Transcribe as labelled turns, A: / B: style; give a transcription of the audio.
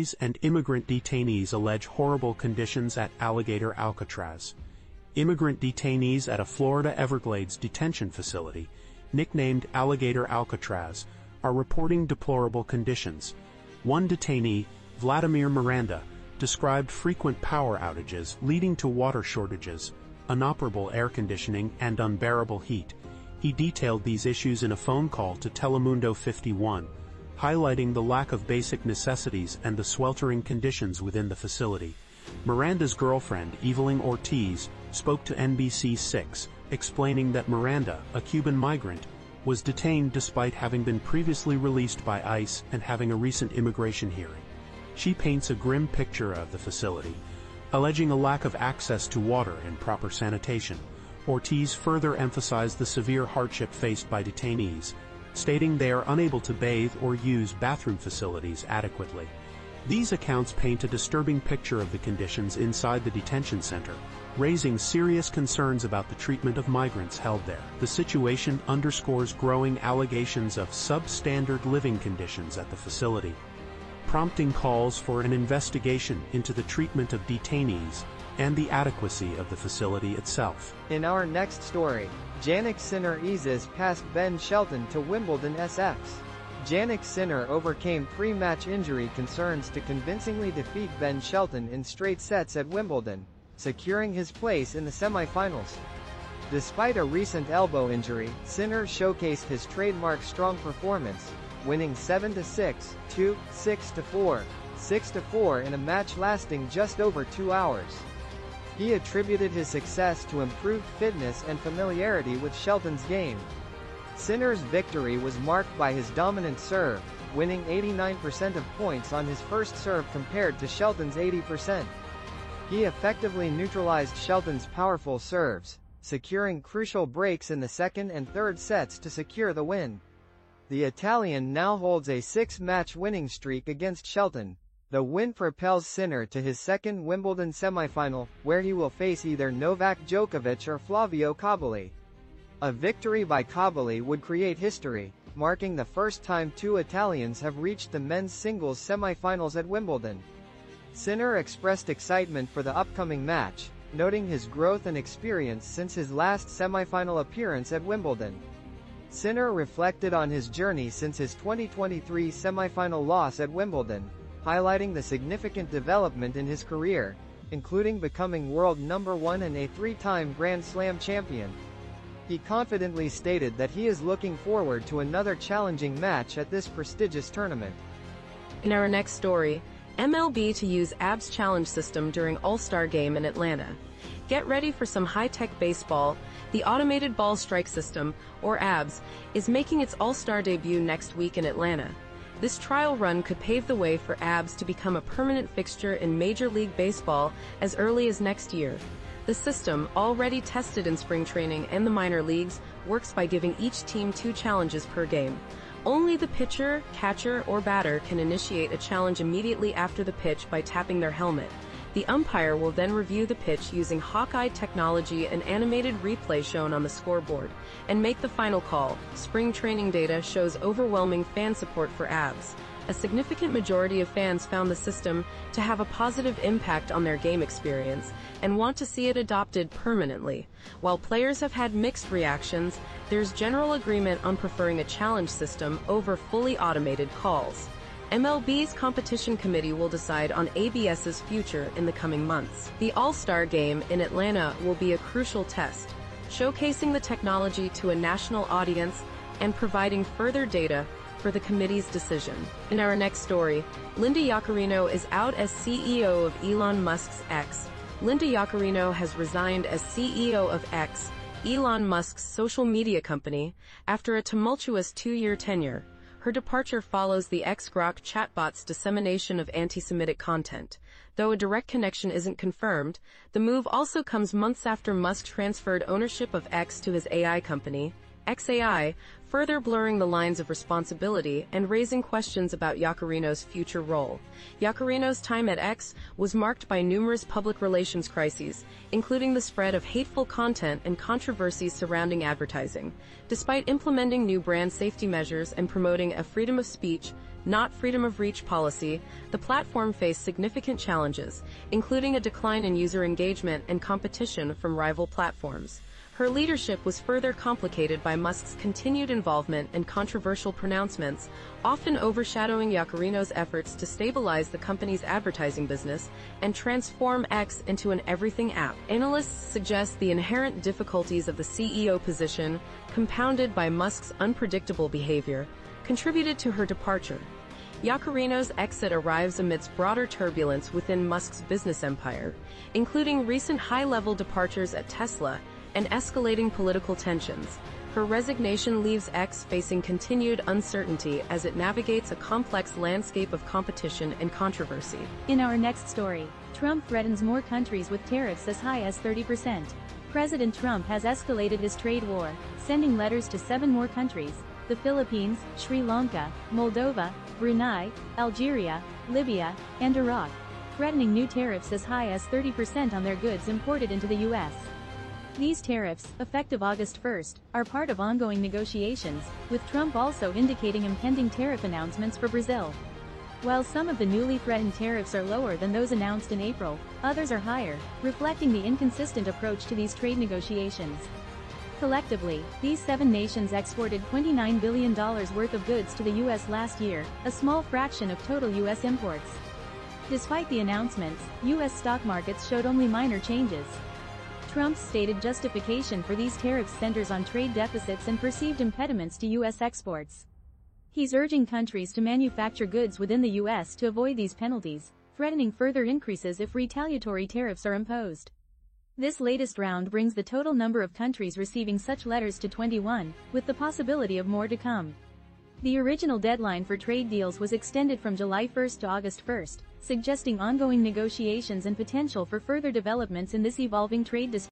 A: Families and immigrant detainees allege horrible conditions at Alligator Alcatraz. Immigrant detainees at a Florida Everglades detention facility, nicknamed Alligator Alcatraz, are reporting deplorable conditions. One detainee, Vladimir Miranda, described frequent power outages leading to water shortages, inoperable air conditioning, and unbearable heat. He detailed these issues in a phone call to Telemundo 51, highlighting the lack of basic necessities and the sweltering conditions within the facility. Miranda's girlfriend, Evelyn Ortiz, spoke to NBC6, explaining that Miranda, a Cuban migrant, was detained despite having been previously released by ICE and having a recent immigration hearing. She paints a grim picture of the facility, alleging a lack of access to water and proper sanitation. Ortiz further emphasized the severe hardship faced by detainees, stating they are unable to bathe or use bathroom facilities adequately. These accounts paint a disturbing picture of the conditions inside the detention center, raising serious concerns about the treatment of migrants held there. The situation underscores growing allegations of substandard living conditions at the facility, prompting calls for an investigation into the treatment of detainees and the adequacy of the facility itself.
B: In our next story, Jannik Sinner eases past Ben Shelton to Wimbledon SFs. Jannik Sinner overcame pre-match injury concerns to convincingly defeat Ben Shelton in straight sets at Wimbledon, securing his place in the semi-finals. Despite a recent elbow injury, Sinner showcased his trademark strong performance, winning 7-6, 2, 6-4, 6-4 in a match lasting just over 2 hours. He attributed his success to improved fitness and familiarity with Shelton's game. Sinner's victory was marked by his dominant serve, winning 89% of points on his first serve compared to Shelton's 80%. He effectively neutralized Shelton's powerful serves, securing crucial breaks in the second and third sets to secure the win. The Italian now holds a 6-match winning streak against Shelton. The win propels Sinner to his second Wimbledon semifinal, where he will face either Novak Djokovic or Flavio Cobolli. A victory by Cobolli would create history, marking the first time two Italians have reached the men's singles semifinals at Wimbledon. Sinner expressed excitement for the upcoming match, noting his growth and experience since his last semifinal appearance at Wimbledon. Sinner reflected on his journey since his 2023 semifinal loss at Wimbledon, highlighting the significant development in his career, including becoming world number 1 and a 3-time Grand Slam champion. He confidently stated that he is looking forward to another challenging match at this prestigious tournament.
C: In our next story, MLB to use ABS challenge system during All-Star Game in Atlanta. Get ready for some high-tech baseball. The Automated Ball Strike System, or ABS, is making its All-Star debut next week in Atlanta. This trial run could pave the way for ABS to become a permanent fixture in Major League Baseball as early as next year. The system, already tested in spring training and the minor leagues, works by giving each team 2 challenges per game. Only the pitcher, catcher, or batter can initiate a challenge immediately after the pitch by tapping their helmet. The umpire will then review the pitch using Hawkeye technology and animated replay shown on the scoreboard, and make the final call. Spring training data shows overwhelming fan support for ABS. A significant majority of fans found the system to have a positive impact on their game experience and want to see it adopted permanently. While players have had mixed reactions, there's general agreement on preferring a challenge system over fully automated calls. MLB's competition committee will decide on ABS's future in the coming months. The All-Star Game in Atlanta will be a crucial test, showcasing the technology to a national audience and providing further data for the committee's decision. In our next story, Linda Yaccarino is out as CEO of Elon Musk's X. Linda Yaccarino has resigned as CEO of X, Elon Musk's social media company, after a tumultuous 2-year tenure. Her departure follows the X-Grok chatbot's dissemination of anti-Semitic content. Though a direct connection isn't confirmed, the move also comes months after Musk transferred ownership of X to his AI company, XAI, further blurring the lines of responsibility and raising questions about Yaccarino's future role. Yaccarino's time at X was marked by numerous public relations crises, including the spread of hateful content and controversies surrounding advertising. Despite implementing new brand safety measures and promoting a freedom of speech, not freedom of reach policy, the platform faced significant challenges, including a decline in user engagement and competition from rival platforms. Her leadership was further complicated by Musk's continued involvement and controversial pronouncements, often overshadowing Yaccarino's efforts to stabilize the company's advertising business and transform X into an everything app. Analysts suggest the inherent difficulties of the CEO position, compounded by Musk's unpredictable behavior, contributed to her departure. Yaccarino's exit arrives amidst broader turbulence within Musk's business empire, including recent high-level departures at Tesla and escalating political tensions. Her resignation leaves X facing continued uncertainty as it navigates a complex landscape of competition and controversy.
D: In our next story, Trump threatens more countries with tariffs as high as 30%. President Trump has escalated his trade war, sending letters to 7 more countries: the Philippines, Sri Lanka, Moldova, Brunei, Algeria, Libya, and Iraq, threatening new tariffs as high as 30% on their goods imported into the U.S. These tariffs, effective August 1st, are part of ongoing negotiations, with Trump also indicating impending tariff announcements for Brazil. While some of the newly threatened tariffs are lower than those announced in April, others are higher, reflecting the inconsistent approach to these trade negotiations. Collectively, these 7 nations exported $29 billion worth of goods to the U.S. last year, a small fraction of total U.S. imports. Despite the announcements, U.S. stock markets showed only minor changes. Trump's stated justification for these tariffs centers on trade deficits and perceived impediments to U.S. exports. He's urging countries to manufacture goods within the U.S. to avoid these penalties, threatening further increases if retaliatory tariffs are imposed. This latest round brings the total number of countries receiving such letters to 21, with the possibility of more to come. The original deadline for trade deals was extended from July 1st to August 1st, suggesting ongoing negotiations and potential for further developments in this evolving trade dispute.